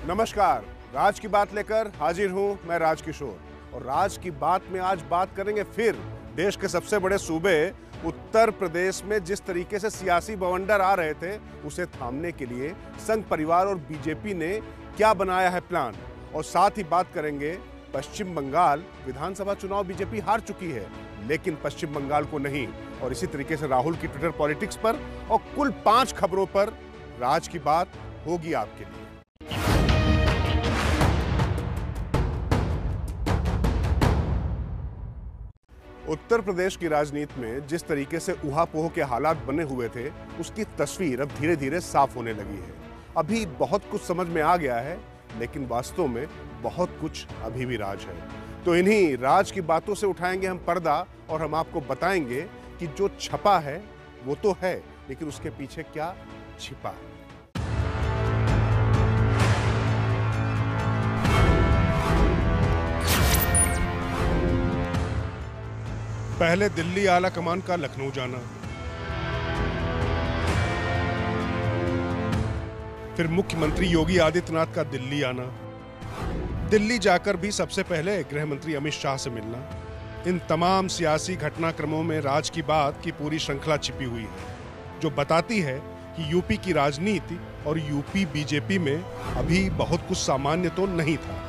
नमस्कार, राज की बात लेकर हाजिर हूं मैं राजकिशोर। और राज की बात में आज बात करेंगे फिर देश के सबसे बड़े सूबे उत्तर प्रदेश में जिस तरीके से सियासी बवंडर आ रहे थे उसे थामने के लिए संघ परिवार और बीजेपी ने क्या बनाया है प्लान। और साथ ही बात करेंगे पश्चिम बंगाल विधानसभा चुनाव बीजेपी हार चुकी है, लेकिन पश्चिम बंगाल को नहीं। और इसी तरीके से राहुल की ट्विटर पॉलिटिक्स पर और कुल 5 खबरों पर राज की बात होगी आपके लिए। उत्तर प्रदेश की राजनीति में जिस तरीके से ऊहापोह के हालात बने हुए थे उसकी तस्वीर अब धीरे धीरे साफ होने लगी है। अभी बहुत कुछ समझ में आ गया है, लेकिन वास्तव में बहुत कुछ अभी भी राज है। तो इन्हीं राज की बातों से उठाएंगे हम पर्दा और हम आपको बताएंगे कि जो छपा है वो तो है, लेकिन उसके पीछे क्या छिपा है। पहले दिल्ली आला कमान का लखनऊ जाना, फिर मुख्यमंत्री योगी आदित्यनाथ का दिल्ली आना, दिल्ली जाकर भी सबसे पहले गृह मंत्री अमित शाह से मिलना। इन तमाम सियासी घटनाक्रमों में राज की बात की पूरी श्रृंखला छिपी हुई है, जो बताती है कि यूपी की राजनीति और यूपी बीजेपी में अभी बहुत कुछ सामान्य तो नहीं था।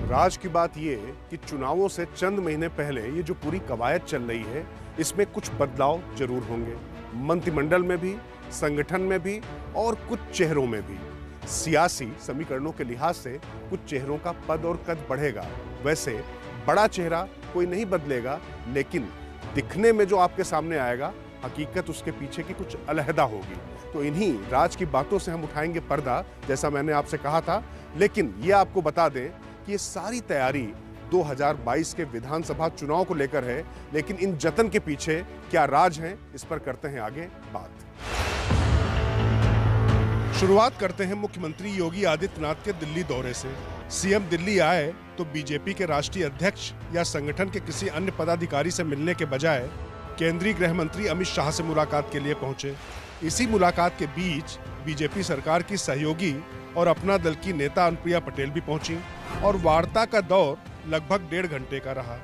राज की बात ये कि चुनावों से चंद महीने पहले ये जो पूरी कवायद चल रही है इसमें कुछ बदलाव जरूर होंगे, मंत्रिमंडल में भी, संगठन में भी और कुछ चेहरों में भी। सियासी समीकरणों के लिहाज से कुछ चेहरों का पद और कद बढ़ेगा। वैसे बड़ा चेहरा कोई नहीं बदलेगा, लेकिन दिखने में जो आपके सामने आएगा हकीकत उसके पीछे की कुछ अलहदा होगी। तो इन्हीं राज की बातों से हम उठाएंगे पर्दा, जैसा मैंने आपसे कहा था। लेकिन ये आपको बता दें कि ये सारी तैयारी 2022 के विधानसभा चुनाव को लेकर है, लेकिन इन जतन के पीछे क्या राज हैं, इस पर करते हैं आगे बात। शुरुआत करते हैं मुख्यमंत्री योगी आदित्यनाथ के दिल्ली दौरे से। सीएम दिल्ली आए तो बीजेपी के राष्ट्रीय अध्यक्ष या संगठन के किसी अन्य पदाधिकारी से मिलने के बजाय केंद्रीय गृह मंत्री अमित शाह से मुलाकात के लिए पहुंचे। इसी मुलाकात के बीच बीजेपी सरकार की सहयोगी और अपना दल की नेता अनुप्रिया पटेल भी पहुंची और वार्ता का दौर लगभग 1.5 घंटे का रहा।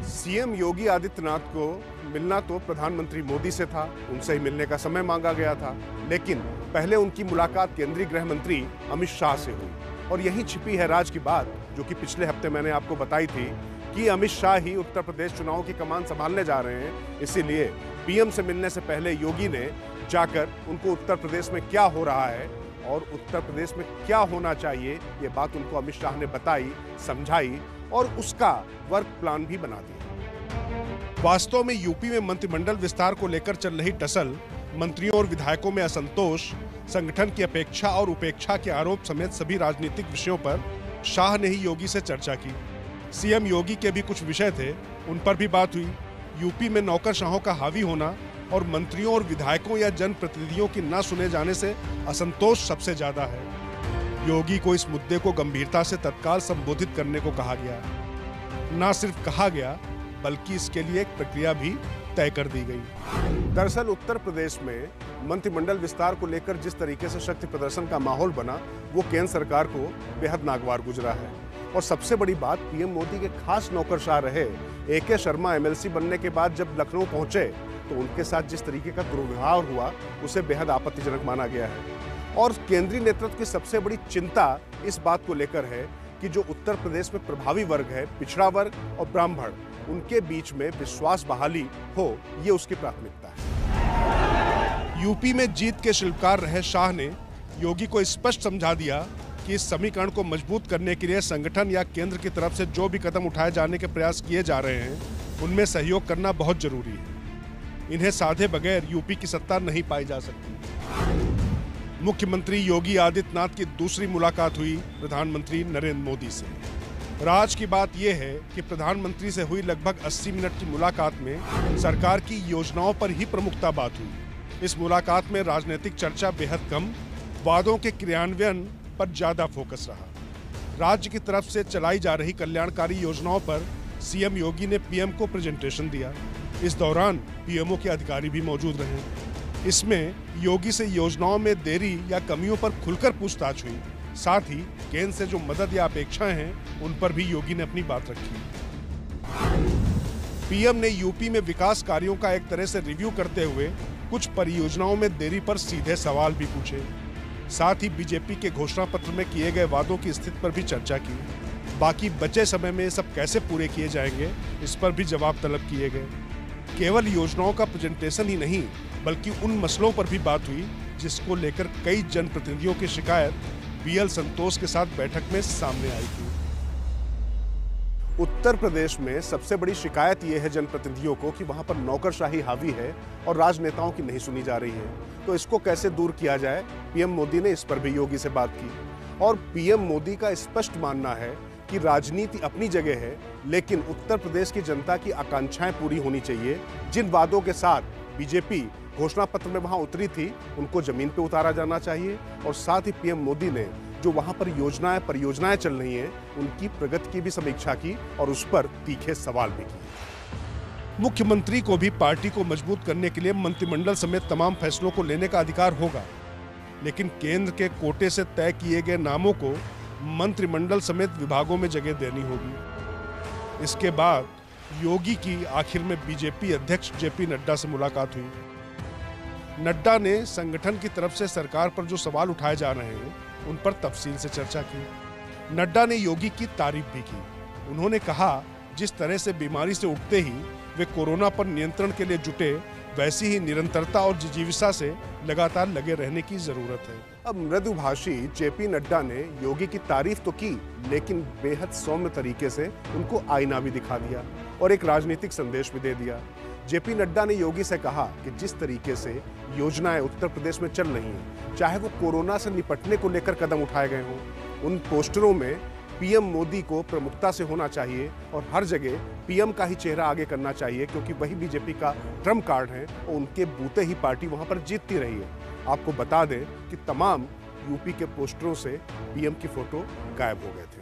सीएम योगी आदित्यनाथ को मिलना तो प्रधानमंत्री मोदी से था, उनसे ही मिलने का समय मांगा गया था, लेकिन पहले उनकी मुलाकात केंद्रीय गृह मंत्री अमित शाह से हुई। और यही छिपी है राज की बात, जो कि पिछले हफ्ते मैंने आपको बताई थी कि अमित शाह ही उत्तर प्रदेश चुनाव की कमान संभालने जा रहे हैं। इसीलिए पीएम से मिलने से पहले योगी ने जाकर उनको उत्तर प्रदेश में क्या हो रहा है और उत्तर प्रदेश में क्या होना चाहिए ये बात उनको अमित शाह ने बताई, समझाई और उसका वर्क प्लान भी बना दिया। वास्तव में यूपी में मंत्रिमंडल विस्तार को लेकर चल रही टसल, मंत्रियों और विधायकों में असंतोष, संगठन की अपेक्षा और उपेक्षा के आरोप समेत सभी राजनीतिक विषयों पर शाह ने ही योगी से चर्चा की। सीएम योगी के भी कुछ विषय थे, उन पर भी बात हुई। यूपी में नौकरशाहों का हावी होना और मंत्रियों और विधायकों या जनप्रतिनिधियों की न सुने जाने से असंतोष सबसे ज्यादा है। योगी को इस मुद्दे को गंभीरता से तत्काल संबोधित करने को कहा गया। न सिर्फ कहा गया, बल्कि इसके लिए एक प्रक्रिया भी तय कर दी गई। दरअसल उत्तर प्रदेश में मंत्रिमंडल विस्तार को लेकर जिस तरीके से शक्ति प्रदर्शन का माहौल बना, वो केंद्र सरकार को बेहद नागवार गुजरा है। और सबसे बड़ी बात, पीएम मोदी के खास नौकरशाह रहे AK शर्मा एमएलसी बनने के बाद जब लखनऊ पहुंचे तो उनके साथ जिस तरीके का दुर्व्यवहार हुआ उसे बेहद आपत्तिजनक माना गया है। और केंद्रीय नेतृत्व की सबसे बड़ी चिंता इस बात को लेकर है कि जो उत्तर प्रदेश में प्रभावी वर्ग है, पिछड़ा वर्ग और ब्राह्मण, उनके बीच में विश्वास बहाली हो, ये उसकी प्राथमिकता है। यूपी में जीत के शिल्पकार रहे शाह ने योगी को स्पष्ट समझा दिया कि इस समीकरण को मजबूत करने के लिए संगठन या केंद्र की तरफ से जो भी कदम उठाए जाने के प्रयास किए जा रहे हैं, उनमें सहयोग करना बहुत जरूरी है। इन्हें साधे बगैर यूपी की सत्ता नहीं पाई जा सकती। मुख्यमंत्री योगी आदित्यनाथ की दूसरी मुलाकात हुई प्रधानमंत्री नरेंद्र मोदी से। राज की बात यह है कि प्रधानमंत्री से हुई लगभग 80 मिनट की मुलाकात में सरकार की योजनाओं पर ही प्रमुखता बात हुई। इस मुलाकात में राजनीतिक चर्चा बेहद कम, वादों के क्रियान्वयन पर ज्यादा फोकस रहा। राज्य की तरफ से चलाई जा रही कल्याणकारी योजनाओं पर सीएम योगी ने पीएम को प्रेजेंटेशन दिया। इस दौरान पीएमओ के अधिकारी भी मौजूद रहे। इसमें योगी से योजनाओं में देरी या कमियों पर खुलकर पूछताछ हुई। साथ ही केंद्र से जो मदद या अपेक्षाएं हैं उन पर भी योगी ने अपनी बात रखी। पीएम ने यूपी में विकास कार्यों का एक तरह से रिव्यू करते हुए कुछ परियोजनाओं में देरी पर सीधे सवाल भी पूछे। साथ ही बीजेपी के घोषणा पत्र में किए गए वादों की स्थिति पर भी चर्चा की। बाकी बचे समय में ये सब कैसे पूरे किए जाएंगे, इस पर भी जवाब तलब किए गए। केवल योजनाओं का प्रेजेंटेशन ही नहीं, बल्कि उन मसलों पर भी बात हुई जिसको लेकर कई जनप्रतिनिधियों की शिकायत बीएल संतोष के साथ बैठक में सामने आई थी। उत्तर प्रदेश में सबसे बड़ी शिकायत यह है जनप्रतिनिधियों को कि वहां पर नौकरशाही हावी है और राजनेताओं की नहीं सुनी जा रही है। तो इसको कैसे दूर किया जाए, पीएम मोदी ने इस पर भी योगी से बात की। और पीएम मोदी का स्पष्ट मानना है कि राजनीति अपनी जगह है, लेकिन उत्तर प्रदेश की जनता की आकांक्षाएं पूरी होनी चाहिए। जिन वादों के साथ बीजेपी घोषणा पत्र में वहां उतरी थी, उनको जमीन पे उतारा जाना चाहिए। और साथ ही पीएम मोदी ने जो वहां पर परियोजनाएं चल रही हैं, उनकी प्रगति की भी समीक्षा की और उस पर तीखे सवाल भी किए। मुख्यमंत्री को भी पार्टी को मजबूत करने के लिए मंत्रिमंडल समेत तमाम फैसलों को लेने का अधिकार होगा, लेकिन केंद्र के कोटे से तय किए गए नामों को मंत्रिमंडल समेत विभागों में जगह देनी होगी। इसके बाद योगी की आखिर में बीजेपी अध्यक्ष जेपी नड्डा से मुलाकात हुई। नड्डा ने संगठन की तरफ से सरकार पर जो सवाल उठाए जा रहे हैं, उन पर तफसील से चर्चा की। नड्डा ने योगी की तारीफ भी की। उन्होंने कहा, जिस तरह से बीमारी से उठते ही वे कोरोना पर नियंत्रण के लिए जुटे, वैसी ही निरंतरता और जिजीविसा से लगातार लगे रहने की जरूरत है। अब मृदुभाषी जेपी नड्डा ने योगी की तारीफ तो की, लेकिन बेहद सौम्य तरीके से उनको आईना भी दिखा दिया और एक राजनीतिक संदेश भी दे दिया। जेपी नड्डा ने योगी से कहा कि जिस तरीके से योजनाएं उत्तर प्रदेश में चल रही हैं, चाहे वो कोरोना से निपटने को लेकर कदम उठाए गए हों, उन पोस्टरों में पीएम मोदी को प्रमुखता से होना चाहिए और हर जगह पीएम का ही चेहरा आगे करना चाहिए, क्योंकि वही बीजेपी का ट्रम्प कार्ड है और उनके बूते ही पार्टी वहां पर जीतती रही है। आपको बता दें कि तमाम यूपी के पोस्टरों से पीएम की फोटो गायब हो गए थे।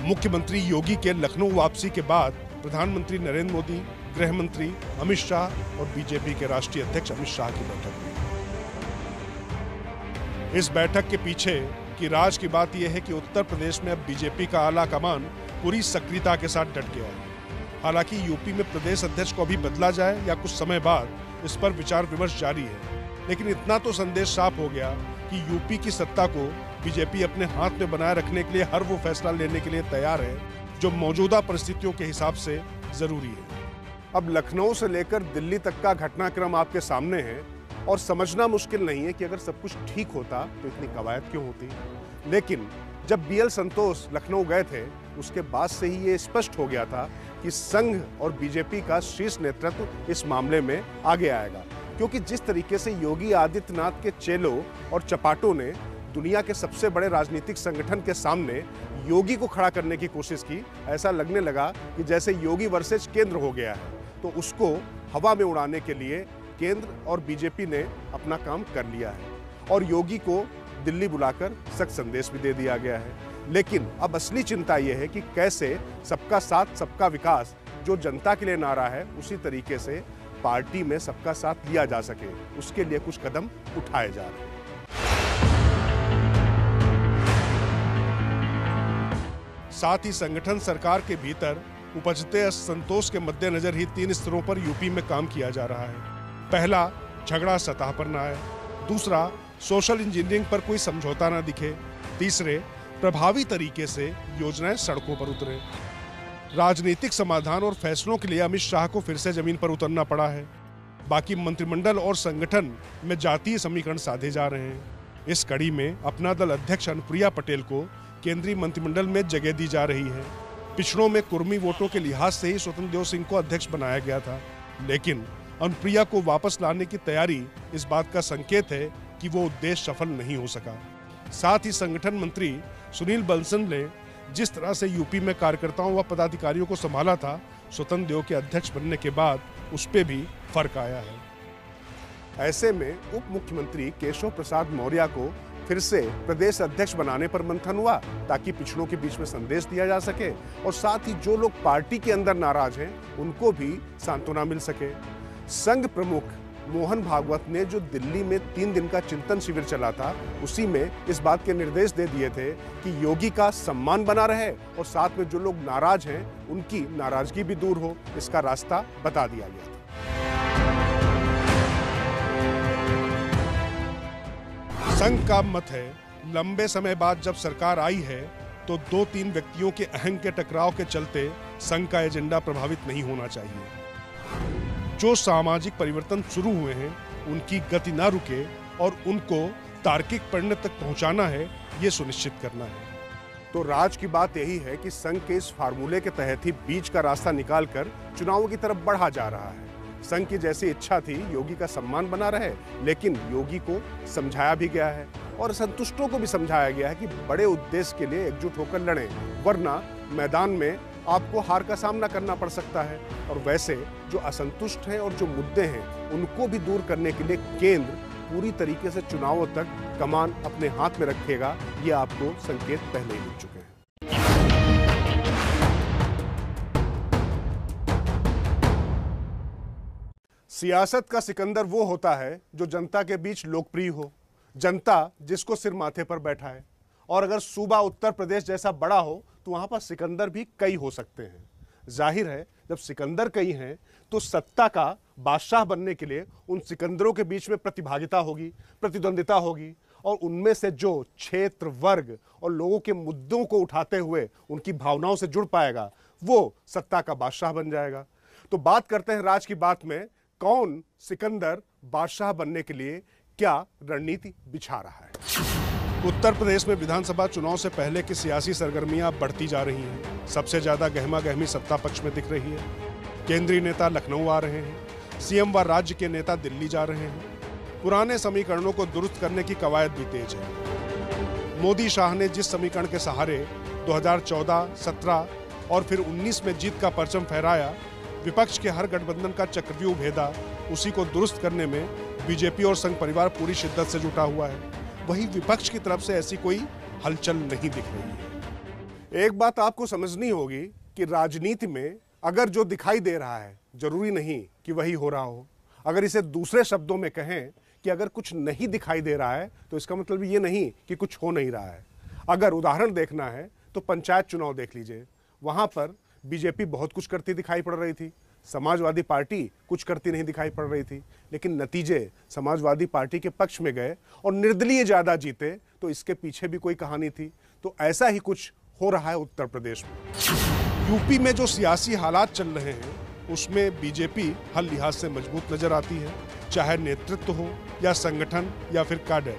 मुख्यमंत्री योगी के लखनऊ वापसी के बाद प्रधानमंत्री नरेंद्र मोदी, गृह मंत्री अमित शाह और बीजेपी के राष्ट्रीय अध्यक्ष अमित शाह की बैठक हुई। इस बैठक के पीछे की राज की बात यह है कि उत्तर प्रदेश में अब बीजेपी का आला कमान पूरी सक्रियता के साथ डट गया है। हालांकि यूपी में प्रदेश अध्यक्ष को अभी बदला जाए या कुछ समय बाद, इस पर विचार विमर्श जारी है, लेकिन इतना तो संदेश साफ हो गया कि यूपी की सत्ता को बीजेपी अपने हाथ में बनाए रखने के लिए हर वो फैसला लेने के लिए तैयार है जो मौजूदा परिस्थितियों के हिसाब से जरूरी है। अब लखनऊ से लेकर दिल्ली तक का घटनाक्रम आपके सामने है और समझना मुश्किल नहीं है कि अगर सब कुछ ठीक होता तो इतनी कवायद क्यों होती। लेकिन जब बीएल संतोष लखनऊ गए थे, उसके बाद से ही ये स्पष्ट हो गया था कि संघ और बीजेपी का शीर्ष नेतृत्व इस मामले में आगे आएगा, क्योंकि जिस तरीके से योगी आदित्यनाथ के चेलों और चपाटों ने दुनिया के सबसे बड़े राजनीतिक संगठन के सामने योगी को खड़ा करने की कोशिश की, ऐसा लगने लगा कि जैसे योगी वर्सेस केंद्र हो गया है। तो उसको हवा में उड़ाने के लिए केंद्र और बीजेपी ने अपना काम कर लिया है और योगी को दिल्ली बुलाकर सख्त संदेश भी दे दिया गया है। लेकिन अब असली चिंता यह है कि कैसे सबका साथ सबका विकास जो जनता के लिए नारा है, उसी तरीके से पार्टी में सबका साथ लिया जा सके, उसके लिए कुछ कदम उठाए जा रहे हैं। साथ ही संगठन सरकार के भीतर उपजते असंतोष के मद्देनजर ही 3 स्तरों पर यूपी में काम किया जा रहा है। पहला, झगड़ा सतह पर न आए। दूसरा, सोशल इंजीनियरिंग पर कोई समझौता न दिखे। तीसरे, प्रभावी तरीके से योजनाएं सड़कों पर उतरे। राजनीतिक समाधान और फैसलों के लिए अमित शाह को फिर से जमीन पर उतरना पड़ा है। बाकी मंत्रिमंडल और संगठन में जातीय समीकरण साधे जा रहे हैं। इस कड़ी में अपना दल अध्यक्ष अनुप्रिया पटेल को केंद्रीय मंत्रिमंडल में जगह दी जा रही है। पिछड़ों में कुर्मी वोटों के लिहाज से ही स्वतंत्र देव सिंह को अध्यक्ष बनाया गया था, लेकिन अनुप्रिया को वापस लाने की तैयारी इस बात का संकेत है कि वो उद्देश्य सफल नहीं हो सका। साथ ही संगठन मंत्री सुनील बंसल ने जिस तरह से यूपी में कार्यकर्ताओं व पदाधिकारियों को संभाला था, स्वतंत्र देव के अध्यक्ष बनने के बाद उस पे भी फर्क आया है। ऐसे में उप मुख्यमंत्री केशव प्रसाद मौर्य को फिर से प्रदेश अध्यक्ष बनाने पर मंथन हुआ, ताकि पिछड़ों के बीच में संदेश दिया जा सके और साथ ही जो लोग पार्टी के अंदर नाराज हैं, उनको भी सांत्वना मिल सके। संघ प्रमुख मोहन भागवत ने जो दिल्ली में 3 दिन का चिंतन शिविर चला था, उसी में इस बात के निर्देश दे दिए थे कि योगी का सम्मान बना रहे और साथ में जो लोग नाराज हैं उनकी नाराजगी भी दूर हो, इसका रास्ता बता दिया गया था। संघ का मत है, लंबे समय बाद जब सरकार आई है तो 2-3 व्यक्तियों के अहंग के टकराव के चलते संघ का एजेंडा प्रभावित नहीं होना चाहिए। जो सामाजिक परिवर्तन शुरू हुए हैं उनकी गति ना रुके और उनको तार्किक परिणति तक पहुंचाना है, ये सुनिश्चित करना है। तो राज की बात यही है कि संघ के इस फार्मूले के तहत ही बीच का रास्ता निकालकर चुनावों की तरफ बढ़ा जा रहा है। संघ की जैसी इच्छा थी योगी का सम्मान बना रहे, लेकिन योगी को समझाया भी गया है और संतुष्टों को भी समझाया गया है कि बड़े उद्देश्य के लिए एकजुट होकर लड़ें, वरना मैदान में आपको हार का सामना करना पड़ सकता है। और वैसे जो असंतुष्ट हैं और जो मुद्दे हैं उनको भी दूर करने के लिए केंद्र पूरी तरीके से चुनावों तक कमान अपने हाथ में रखेगा, ये आपको संकेत पहले ही मिल चुके हैं। सियासत का सिकंदर वो होता है जो जनता के बीच लोकप्रिय हो, जनता जिसको सिर माथे पर बैठा है। और अगर सूबा उत्तर प्रदेश जैसा बड़ा हो तो वहां पर सिकंदर भी कई हो सकते हैं। जाहिर है जब सिकंदर कई हैं तो सत्ता का बादशाह बनने के लिए उन सिकंदरों के बीच में प्रतिभागिता होगी, प्रतिद्वंदिता होगी और उनमें से जो क्षेत्र, वर्ग और लोगों के मुद्दों को उठाते हुए उनकी भावनाओं से जुड़ पाएगा वो सत्ता का बादशाह बन जाएगा। तो बात करते हैं राज की बात में, कौन सिकंदर बादशाह बनने के लिए क्या रणनीति बिछा रहा है। उत्तर प्रदेश में विधानसभा चुनाव से पहले की सियासी सरगर्मियां बढ़ती जा रही हैं। सबसे ज्यादा गहमा गहमी सत्ता पक्ष में दिख रही है। केंद्रीय नेता लखनऊ आ रहे हैं, सीएम व राज्य के नेता दिल्ली जा रहे हैं। पुराने समीकरणों को दुरुस्त करने की कवायद भी तेज है। मोदी शाह ने जिस समीकरण के सहारे 2014, 17 और फिर 19 में जीत का परचम फहराया, विपक्ष के हर गठबंधन का चक्रव्यूह भेदा, उसी को दुरुस्त करने में बीजेपी और संघ परिवार पूरी शिद्दत से जुटा हुआ है। वहीं विपक्ष की तरफ से ऐसी कोई हलचल नहीं दिख रही है। एक बात आपको समझनी होगी कि राजनीति में अगर जो दिखाई दे रहा है जरूरी नहीं कि वही हो रहा हो। अगर इसे दूसरे शब्दों में कहें कि अगर कुछ नहीं दिखाई दे रहा है तो इसका मतलब ये नहीं कि कुछ हो नहीं रहा है। अगर उदाहरण देखना है तो पंचायत चुनाव देख लीजिए, वहां पर बीजेपी बहुत कुछ करती दिखाई पड़ रही थी, समाजवादी पार्टी कुछ करती नहीं दिखाई पड़ रही थी, लेकिन नतीजे समाजवादी पार्टी के पक्ष में गए और निर्दलीय ज्यादा जीते। तो इसके पीछे भी कोई कहानी थी। तो ऐसा ही कुछ हो रहा है उत्तर प्रदेश में। यूपी में जो सियासी हालात चल रहे हैं उसमें बीजेपी हर लिहाज से मजबूत नजर आती है, चाहे नेतृत्व हो या संगठन या फिर काडर।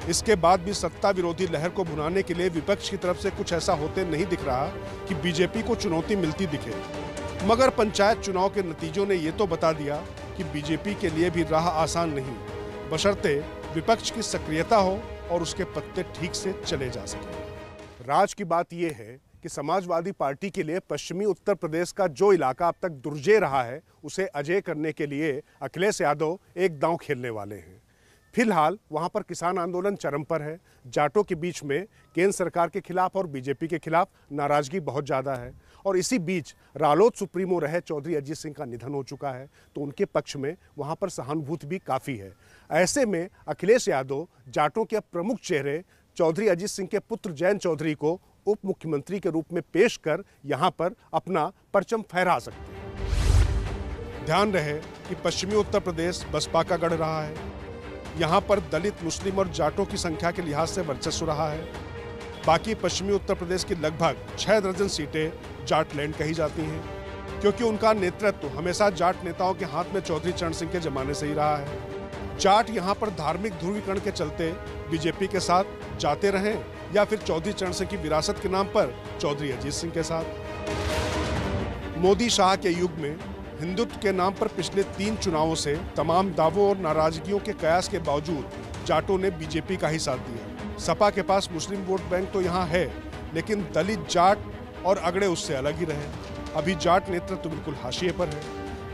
इसके बाद भी सत्ता विरोधी लहर को भुनाने के लिए विपक्ष की तरफ से कुछ ऐसा होते नहीं दिख रहा कि बीजेपी को चुनौती मिलती दिखे। मगर पंचायत चुनाव के नतीजों ने ये तो बता दिया कि बीजेपी के लिए भी राह आसान नहीं, बशर्ते विपक्ष की सक्रियता हो और उसके पत्ते ठीक से चले जा सके। राज की बात यह है कि समाजवादी पार्टी के लिए पश्चिमी उत्तर प्रदेश का जो इलाका अब तक दुर्जय रहा है उसे अजय करने के लिए अखिलेश यादव एक दांव खेलने वाले हैं। फिलहाल वहां पर किसान आंदोलन चरम पर है। जाटों के बीच में केंद्र सरकार के खिलाफ और बीजेपी के खिलाफ नाराजगी बहुत ज्यादा है और इसी बीच रालोद सुप्रीमो रहे चौधरी अजीत सिंह का निधन हो चुका है, तो उनके पक्ष में वहां पर सहानुभूति भी काफी है। ऐसे में अखिलेश यादव जाटों के प्रमुख चेहरे चौधरी अजीत सिंह के पुत्र जयंत चौधरी को उप मुख्यमंत्री के रूप में पेश कर यहां पर अपना परचम फहरा सकते हैं। ध्यान रहे कि पश्चिमी उत्तर प्रदेश बसपा का गढ़ रहा है। यहाँ पर दलित, मुस्लिम और जाटों की संख्या के लिहाज से वर्चस्व रहा है। बाकी पश्चिमी उत्तर प्रदेश की लगभग 6 दर्जन सीटें जाटलैंड कही जाती हैं, क्योंकि उनका नेतृत्व हमेशा जाट नेताओं के हाथ में चौधरी चरण सिंह के जमाने से ही रहा है। जाट यहाँ पर धार्मिक ध्रुवीकरण के चलते बीजेपी के साथ जाते रहे या फिर चौधरी चरण सिंह की विरासत के नाम पर चौधरी अजीत सिंह के साथ। मोदी शाह के युग में हिंदुत्व के नाम पर पिछले 3 चुनावों से तमाम दावों और नाराजगियों के कयास के बावजूद जाटों ने बीजेपी का ही साथ दिया। सपा के पास मुस्लिम वोट बैंक तो यहाँ है, लेकिन दलित, जाट और अगड़े उससे अलग ही रहे। अभी जाट नेतृत्व बिल्कुल हाशिए पर है।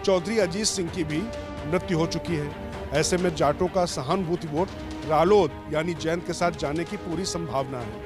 चौधरी अजीत सिंह की भी मृत्यु हो चुकी है। ऐसे में जाटों का सहानुभूति वोट रालोद यानी जयंत के साथ जाने की पूरी संभावना है।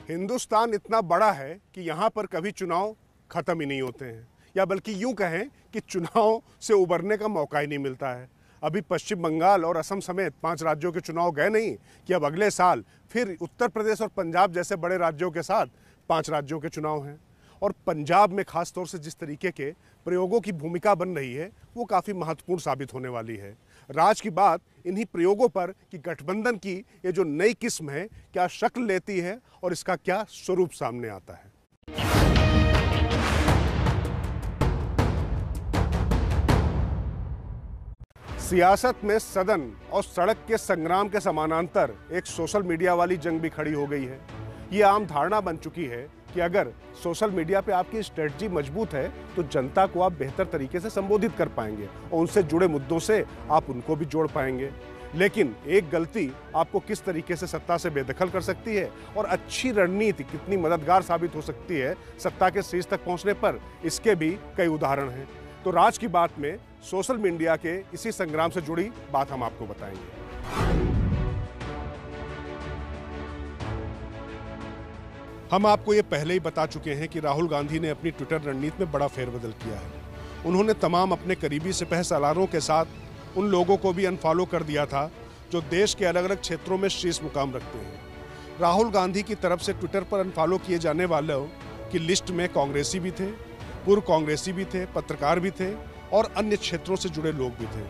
हिंदुस्तान इतना बड़ा है कि यहाँ पर कभी चुनाव खत्म ही नहीं होते हैं, या बल्कि यूं कहें कि चुनाव से उबरने का मौका ही नहीं मिलता है। अभी पश्चिम बंगाल और असम समेत 5 राज्यों के चुनाव गए नहीं कि अब अगले साल फिर उत्तर प्रदेश और पंजाब जैसे बड़े राज्यों के साथ 5 राज्यों के चुनाव हैं। और पंजाब में खास तौर से जिस तरीके के प्रयोगों की भूमिका बन रही है वो काफ़ी महत्वपूर्ण साबित होने वाली है। राज की बात इन्हीं प्रयोगों पर कि गठबंधन की ये जो नई किस्म है क्या शक्ल लेती है और इसका क्या स्वरूप सामने आता है। सियासत में सदन और सड़क के संग्राम के समानांतर एक सोशल मीडिया वाली जंग भी खड़ी हो गई है। ये आम धारणा बन चुकी है कि अगर सोशल मीडिया पे आपकी स्ट्रेटजी मजबूत है तो जनता को आप बेहतर तरीके से संबोधित कर पाएंगे और उनसे जुड़े मुद्दों से आप उनको भी जोड़ पाएंगे। लेकिन एक गलती आपको किस तरीके से सत्ता से बेदखल कर सकती है और अच्छी रणनीति कितनी मददगार साबित हो सकती है सत्ता के शीर्ष तक पहुंचने पर, इसके भी कई उदाहरण हैं। तो राज की बात में सोशल मीडिया के इसी संग्राम से जुड़ी बात हम आपको बताएंगे। हम आपको ये पहले ही बता चुके हैं कि राहुल गांधी ने अपनी ट्विटर रणनीति में बड़ा फेरबदल किया है। उन्होंने तमाम अपने करीबी सिपहसालारों के साथ उन लोगों को भी अनफॉलो कर दिया था जो देश के अलग अलग क्षेत्रों में शीर्ष मुकाम रखते हैं। राहुल गांधी की तरफ से ट्विटर पर अनफॉलो किए जाने वालों की लिस्ट में कांग्रेसी भी थे, पूर्व कांग्रेसी भी थे, पत्रकार भी थे और अन्य क्षेत्रों से जुड़े लोग भी थे।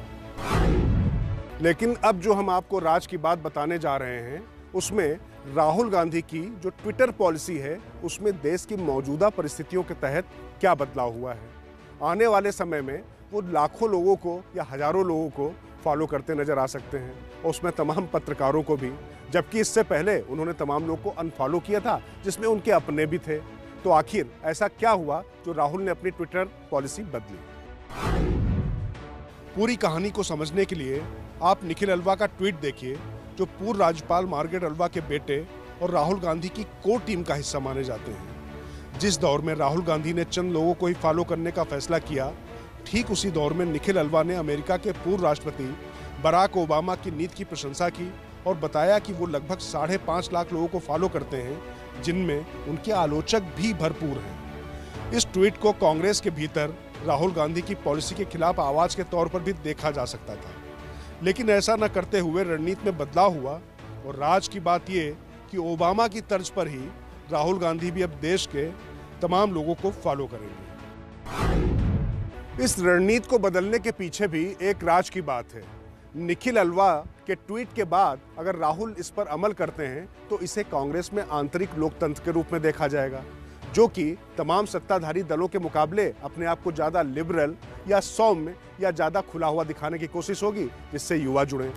लेकिन अब जो हम आपको राज की बात बताने जा रहे हैं उसमें राहुल गांधी की जो ट्विटर पॉलिसी है उसमें देश की मौजूदा परिस्थितियों के तहत क्या बदलाव हुआ है। आने वाले समय में वो लाखों लोगों को या हजारों लोगों को फॉलो करते नजर आ सकते हैं और उसमें तमाम पत्रकारों को भी, जबकि इससे पहले उन्होंने तमाम लोग को अनफॉलो किया था जिसमें उनके अपने भी थे। तो आखिर ऐसा क्या हुआ जो राहुल ने अपनी ट्विटर पॉलिसी बदली। पूरी कहानी को समझने के लिए आप निखिल अल्वा का ट्वीट देखिए, जो पूर्व राज्यपाल मार्गरेट अल्वा के बेटे और राहुल गांधी की कोर टीम का हिस्सा माने जाते हैं। जिस दौर में राहुल गांधी ने चंद लोगों को ही फॉलो करने का फैसला किया, ठीक उसी दौर में निखिल अल्वा ने अमेरिका के पूर्व राष्ट्रपति बराक ओबामा की नीति की प्रशंसा की और बताया कि वो लगभग 5.5 लाख लोगों को फॉलो करते हैं जिनमें उनके आलोचक भी भरपूर हैं। इस ट्वीट को कांग्रेस के भीतर राहुल गांधी की पॉलिसी के खिलाफ आवाज के तौर पर भी देखा जा सकता था, लेकिन ऐसा न करते हुए रणनीति में बदलाव हुआ और राज की बात ये कि ओबामा की तर्ज पर ही राहुल गांधी भी अब देश के तमाम लोगों को फॉलो करेंगे। इस रणनीति को बदलने के पीछे भी एक राज की बात है। निखिल अल्वा के ट्वीट के बाद अगर राहुल इस पर अमल करते हैं तो इसे कांग्रेस में आंतरिक लोकतंत्र के रूप में देखा जाएगा, जो कि तमाम सत्ताधारी दलों के मुकाबले अपने आप को ज़्यादा लिबरल या सौम्य या ज़्यादा खुला हुआ दिखाने की कोशिश होगी, जिससे युवा जुड़ें।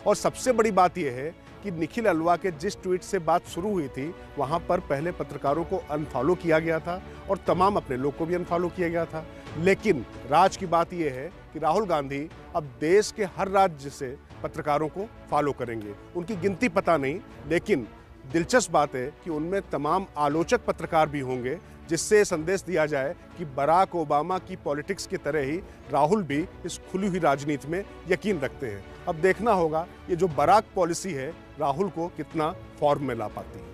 और सबसे बड़ी बात यह है कि निखिल अल्वा के जिस ट्वीट से बात शुरू हुई थी वहां पर पहले पत्रकारों को अनफॉलो किया गया था और तमाम अपने लोग को भी अनफॉलो किया गया था। लेकिन राज की बात यह है कि राहुल गांधी अब देश के हर राज्य से पत्रकारों को फॉलो करेंगे। उनकी गिनती पता नहीं, लेकिन दिलचस्प बात है कि उनमें तमाम आलोचक पत्रकार भी होंगे, जिससे संदेश दिया जाए कि बराक ओबामा की पॉलिटिक्स की तरह ही राहुल भी इस खुली हुई राजनीति में यकीन रखते हैं। अब देखना होगा ये जो बराक पॉलिसी है राहुल को कितना फॉर्म में ला पाती है।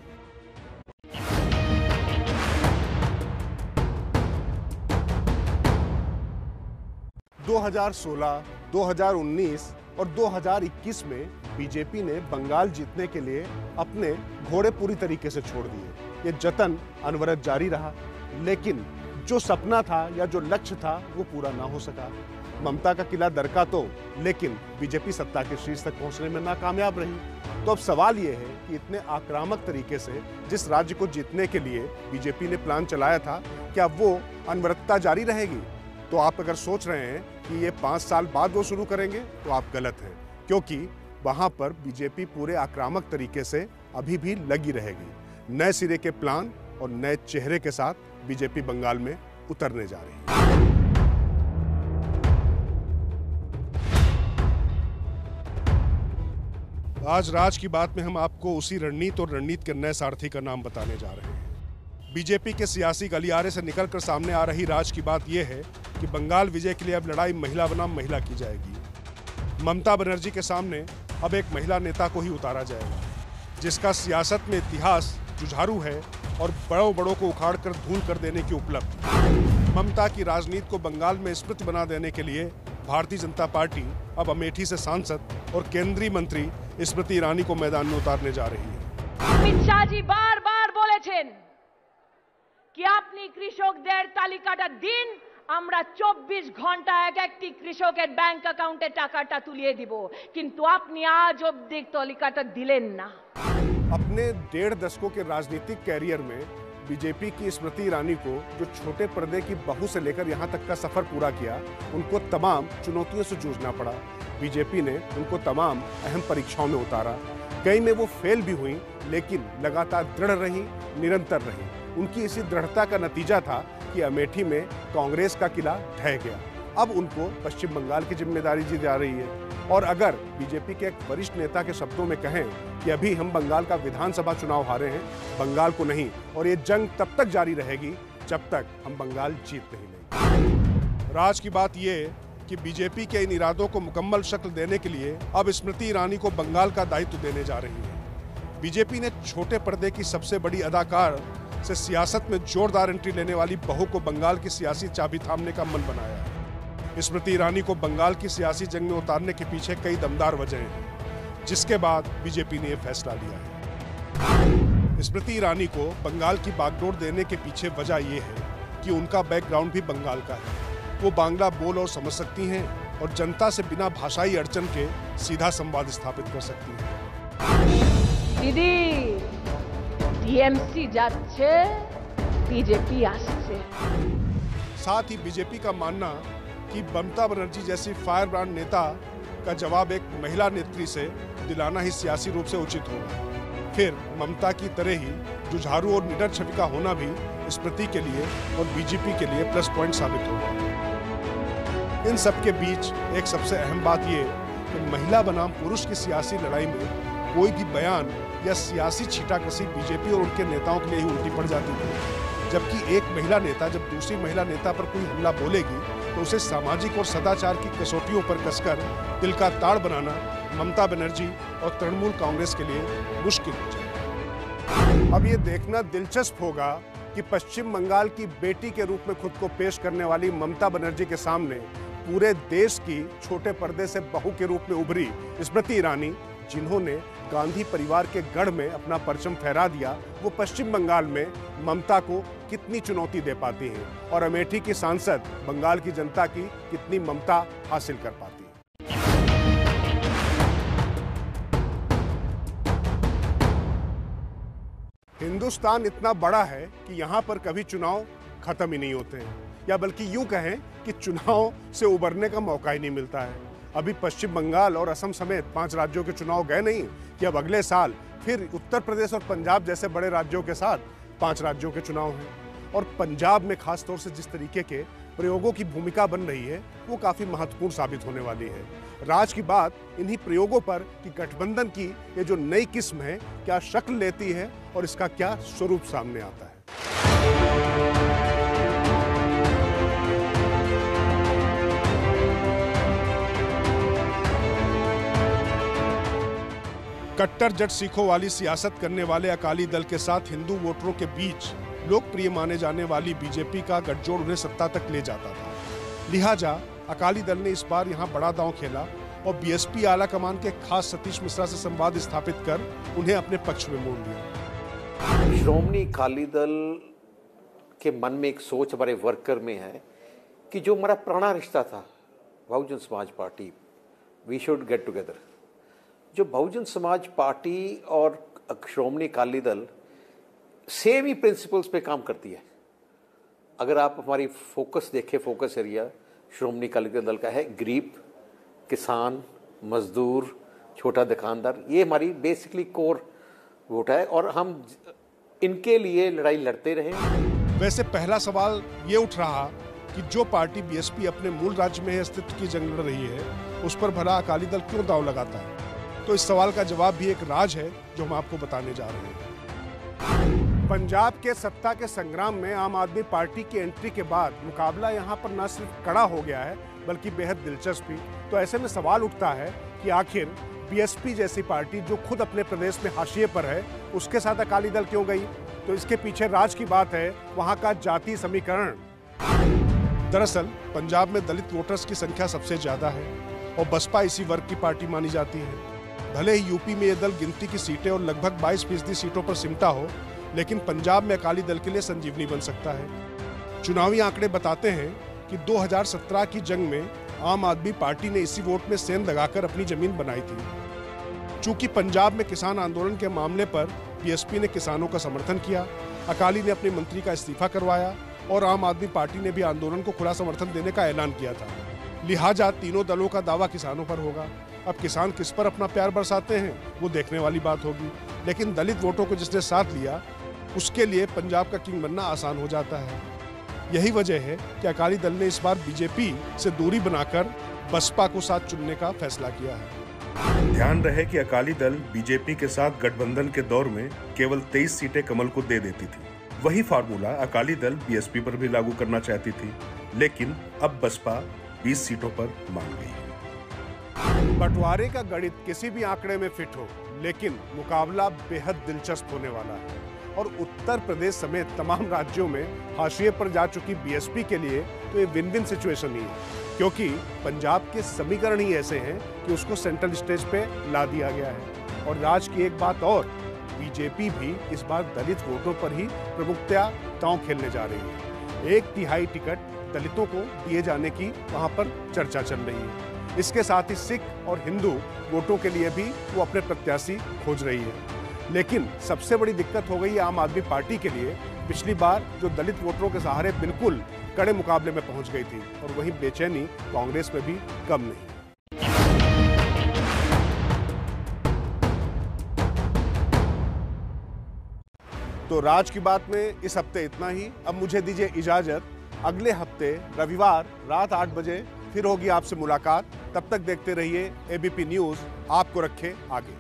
– 2016, 2019 और 2021 में बीजेपी ने बंगाल जीतने के लिए अपने घोड़े पूरी तरीके से छोड़ दिए। ये जतन अनवरत जारी रहा, लेकिन जो सपना था या जो लक्ष्य था वो पूरा ना हो सका। ममता का किला दरका तो, लेकिन बीजेपी सत्ता के शीर्ष तक पहुंचने में नाकामयाब रही। तो अब सवाल ये है कि इतने आक्रामक तरीके से जिस राज्य को जीतने के लिए बीजेपी ने प्लान चलाया था, क्या वो अनवरतता जारी रहेगी? तो आप अगर सोच रहे हैं कि ये 5 साल बाद वो शुरू करेंगे तो आप गलत हैं, क्योंकि वहां पर बीजेपी पूरे आक्रामक तरीके से अभी भी लगी रहेगी। नए सिरे के प्लान और नए चेहरे के साथ बीजेपी बंगाल में उतरने जा रही है। आज राज की बात में हम आपको उसी रणनीति और रणनीति के नए सारथी का नाम बताने जा रहे हैं। बीजेपी के सियासी गलियारे से निकलकर सामने आ रही राज की बात यह है कि बंगाल विजय के लिए अब लड़ाई महिला बनाम महिला की जाएगी। ममता बनर्जी के सामने अब एक महिला नेता को ही उतारा जाएगा, जिसका सियासत में इतिहास जुझारू है और बड़ों बड़ों को उखाड़ कर धूल कर देने की उपलब्धि। ममता की राजनीति को बंगाल में स्मृति बना देने के लिए भारतीय जनता पार्टी अब अमेठी से सांसद और केंद्रीय मंत्री स्मृति ईरानी को मैदान में उतारने जा रही है। अमित शाह जी बार-बार বলেছেন कि আপনি কৃষকদের তালিকাটা দিন, আমরা 24 ঘন্টা এক একটি কৃষকের ব্যাংক অ্যাকাউন্টে টাকাটা তুলিয়ে দিব, কিন্তু আপনি আজ অবধি তালিকাটা দিলেন না। अपने 1.5 दशकों के राजनीतिक कैरियर में बीजेपी की स्मृति ईरानी को, जो छोटे पर्दे की बहू से लेकर यहां तक का सफर पूरा किया, उनको तमाम चुनौतियों से जूझना पड़ा। बीजेपी ने उनको तमाम अहम परीक्षाओं में उतारा। कई में वो फेल भी हुई, लेकिन लगातार दृढ़ रही, निरंतर रही। उनकी इसी दृढ़ता का नतीजा था कि अमेठी में कांग्रेस का किला ढह गया। अब उनको पश्चिम बंगाल की जिम्मेदारी दी जा रही है। और अगर बीजेपी के एक वरिष्ठ नेता के शब्दों में कहें कि अभी हम बंगाल का विधानसभा चुनाव हारे हैं, बंगाल को नहीं, और ये जंग तब तक जारी रहेगी जब तक हम बंगाल जीत नहीं लेंगे। राज की बात यह कि बीजेपी के इन इरादों को मुकम्मल शक्ल देने के लिए अब स्मृति ईरानी को बंगाल का दायित्व देने जा रही है। बीजेपी ने छोटे पर्दे की सबसे बड़ी अदाकार से सियासत में जोरदार एंट्री लेने वाली बहू को बंगाल की सियासी चाबी थामने का मन बनाया है। स्मृति ईरानी को बंगाल की सियासी जंग में उतारने के पीछे कई दमदार वजहें हैं, जिसके बाद बीजेपी ने यह फैसला लिया है। स्मृति ईरानी को बंगाल की बागडोर देने के पीछे वजह यह है कि उनका बैकग्राउंड भी बंगाल का है। वो बांग्ला बोल और समझ सकती हैं और जनता से बिना भाषाई अड़चन के सीधा संवाद स्थापित कर सकती हैं। दीदी, टीएमसी যাচ্ছে, बीजेपी আসছে। साथ ही बीजेपी का मानना कि ममता बनर्जी जैसी फायर ब्रांड नेता का जवाब एक महिला नेत्री से दिलाना ही सियासी रूप से उचित होगा। फिर ममता की तरह ही जुझारू और निडर छवि का होना भी स्मृति के लिए और बीजेपी के लिए प्लस पॉइंट साबित होगा। इन सब के बीच एक सबसे अहम बात यह कि महिला बनाम पुरुष की सियासी लड़ाई में कोई भी बयान या सियासी छींटाकशी बीजेपी और उनके नेताओं के लिए ही उल्टी पड़ जाती थी। जबकि एक महिला नेता जब दूसरी महिला नेता पर कोई हमला बोलेगी तो उसे सामाजिक और सदाचार की कसौटियों पर कसकर दिल का ताड़ बनाना ममता बनर्जी और तृणमूल कांग्रेस के लिए मुश्किल हो जाएगा। अब ये देखना दिलचस्प होगा कि पश्चिम बंगाल की बेटी के रूप में खुद को पेश करने वाली ममता बनर्जी के सामने पूरे देश की छोटे पर्दे से बहू के रूप में उभरी स्मृति ईरानी, जिन्होंने गांधी परिवार के गढ़ में अपना परचम फहरा दिया, वो पश्चिम बंगाल में ममता को कितनी चुनौती दे पाती हैं और अमेठी की सांसद बंगाल की जनता की कितनी ममता हासिल कर पाती है। हिंदुस्तान इतना बड़ा है कि यहाँ पर कभी चुनाव खत्म ही नहीं होते हैं, या बल्कि यूं कहें कि चुनाव से उबरने का मौका ही नहीं मिलता है। अभी पश्चिम बंगाल और असम समेत 5 राज्यों के चुनाव गए नहीं कि अब अगले साल फिर उत्तर प्रदेश और पंजाब जैसे बड़े राज्यों के साथ 5 राज्यों के चुनाव हैं। और पंजाब में खास तौर से जिस तरीके के प्रयोगों की भूमिका बन रही है वो काफी महत्वपूर्ण साबित होने वाली है। राज की बात इन्हीं प्रयोगों पर कि गठबंधन की ये जो नई किस्म है क्या शक्ल लेती है और इसका क्या स्वरूप सामने आता है। कट्टर जट सिखों वाली सियासत करने वाले अकाली दल के साथ हिंदू वोटरों के बीच लोकप्रिय माने जाने वाली बीजेपी का गठजोड़ उन्हें सत्ता तक ले जाता था। लिहाजा अकाली दल ने इस बार यहां बड़ा दांव खेला और बीएसपी आला कमान के खास सतीश मिश्रा से संवाद स्थापित कर उन्हें अपने पक्ष में मोड़ लिया। श्रोमणी अकाली दल के मन में एक सोच हमारे वर्कर में है कि जो हमारा पुराना रिश्ता था Bahujan Samaj Party, we should get together. जो बहुजन समाज पार्टी और श्रोमणी अकाली दल सेम ही प्रिंसिपल्स पे काम करती है। अगर आप हमारी फोकस देखें, फोकस एरिया श्रोमणी अकाली दल का है गरीब, किसान, मजदूर, छोटा दुकानदार, ये हमारी बेसिकली कोर वोट है और हम इनके लिए लड़ाई लड़ते रहे। वैसे पहला सवाल ये उठ रहा कि जो पार्टी बीएसपी अपने मूल राज्य में अस्तित्व की जंग लड़ रही है उस पर भला अकाली दल क्यों दांव लगाता है। तो इस सवाल का जवाब भी एक राज है जो हम आपको बताने जा रहे हैं। पंजाब के सत्ता के संग्राम में आम आदमी पार्टी की एंट्री के बाद मुकाबला यहाँ पर न सिर्फ कड़ा हो गया है बल्कि बेहद दिलचस्प भी। तो ऐसे में सवाल उठता है कि आखिर बीएसपी जैसी पार्टी जो खुद अपने प्रदेश में हाशिए पर है उसके साथ अकाली दल क्यों गई। तो इसके पीछे राज की बात है वहाँ का जाति समीकरण। दरअसल पंजाब में दलित वोटर्स की संख्या सबसे ज्यादा है और बसपा इसी वर्ग की पार्टी मानी जाती है। भले ही यूपी में यह दल गिनती की सीटें और लगभग 22% सीटों पर सिमटा हो, लेकिन पंजाब में अकाली दल के लिए संजीवनी बन सकता है। चुनावी आंकड़े बताते हैं कि 2017 की जंग में आम आदमी पार्टी ने इसी वोट में सेंध लगाकर अपनी जमीन बनाई थी। चूंकि पंजाब में किसान आंदोलन के मामले पर बीएसपी ने किसानों का समर्थन किया, अकाली ने अपने मंत्री का इस्तीफा करवाया और आम आदमी पार्टी ने भी आंदोलन को खुला समर्थन देने का ऐलान किया था। लिहाजा तीनों दलों का दावा किसानों पर होगा। अब किसान किस पर अपना प्यार बरसाते हैं वो देखने वाली बात होगी, लेकिन दलित वोटों को जिसने साथ लिया उसके लिए पंजाब का किंग बनना आसान हो जाता है। यही वजह है कि अकाली दल ने इस बार बीजेपी से दूरी बनाकर बसपा को साथ चुनने का फैसला किया है। ध्यान रहे कि अकाली दल बीजेपी के साथ गठबंधन के दौर में केवल 23 सीटें कमल को दे देती थी। वही फार्मूला अकाली दल बीएसपी पर भी लागू करना चाहती थी, लेकिन अब बसपा 20 सीटों पर मान गई है। बंटवारे का गणित किसी भी आंकड़े में फिट हो, लेकिन मुकाबला बेहद दिलचस्प होने वाला है और उत्तर प्रदेश समेत तमाम राज्यों में हाशिए पर जा चुकी बीएसपी के लिए तो ये विन विन सिचुएशन ही है, क्योंकि पंजाब के समीकरण ही ऐसे हैं कि उसको सेंट्रल स्टेज पे ला दिया गया है। और राज की एक बात और, बीजेपी भी इस बार दलित वोटों पर ही प्रमुखतया दांव खेलने जा रही है। 1/3 टिकट दलितों को दिए जाने की वहां पर चर्चा चल रही है। इसके साथ ही सिख और हिंदू वोटों के लिए भी वो अपने प्रत्याशी खोज रही है। लेकिन सबसे बड़ी दिक्कत हो गई है आम आदमी पार्टी के लिए। पिछली बार जो दलित वोटरों के सहारे बिल्कुल कड़े मुकाबले में पहुंच गई थी, और वही बेचैनी कांग्रेस में भी कम नहीं। तो राज की बात में इस हफ्ते इतना ही। अब मुझे दीजिए इजाजत। अगले हफ्ते रविवार रात 8 बजे फिर होगी आपसे मुलाकात। तब तक देखते रहिए एबीपी न्यूज, आपको रखे आगे।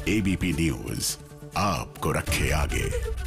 एबीपी न्यूज आपको रखे आगे।